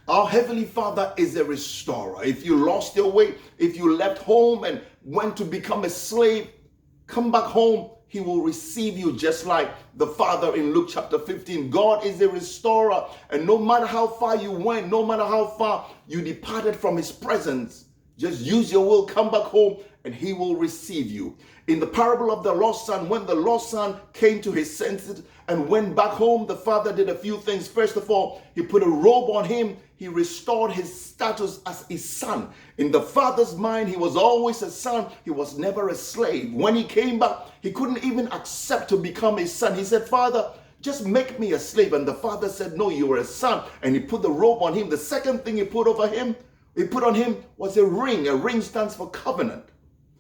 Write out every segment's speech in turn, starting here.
Our Heavenly Father is a restorer. If you lost your way, if you left home and went to become a slave, come back home. He will receive you just like the Father in Luke chapter 15. God is a restorer. And no matter how far you went, no matter how far you departed from his presence, just use your will, come back home, and he will receive you. In the parable of the lost son, when the lost son came to his senses and went back home, the father did a few things. First of all, he put a robe on him. He restored his status as a son. In the father's mind, he was always a son. He was never a slave. When he came back, he couldn't even accept to become a son. He said, Father, just make me a slave. And the father said, no, you are a son. And he put the robe on him. The second thing he put on him was a ring. A ring stands for covenant.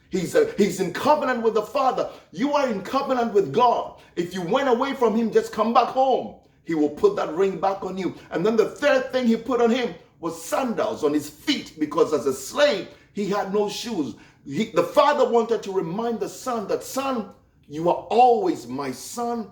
He's in covenant with the Father. You are in covenant with God. If you went away from him, just come back home. He will put that ring back on you. And then the third thing he put on him was sandals on his feet, because as a slave, he had no shoes. The father wanted to remind the son that, son, you are always my son.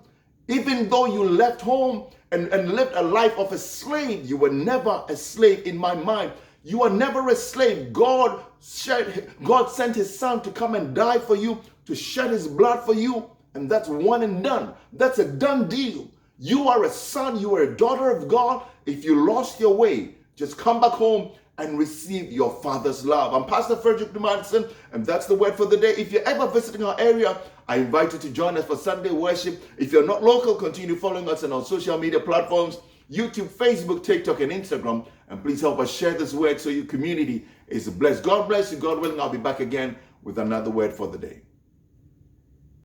Even though you left home and lived a life of a slave, you were never a slave in my mind. You are never a slave. God sent his son to come and die for you, to shed his blood for you. And that's one and done. That's a done deal. You are a son. You are a daughter of God. If you lost your way, just come back home and receive your Father's love. I'm Pastor Frederick Nnoma-Addison, and that's the word for the day. If you're ever visiting our area, I invite you to join us for Sunday worship. If you're not local, continue following us on our social media platforms, YouTube, Facebook, TikTok, and Instagram. And please help us share this word so your community is blessed. God bless you. God willing, I'll be back again with another word for the day.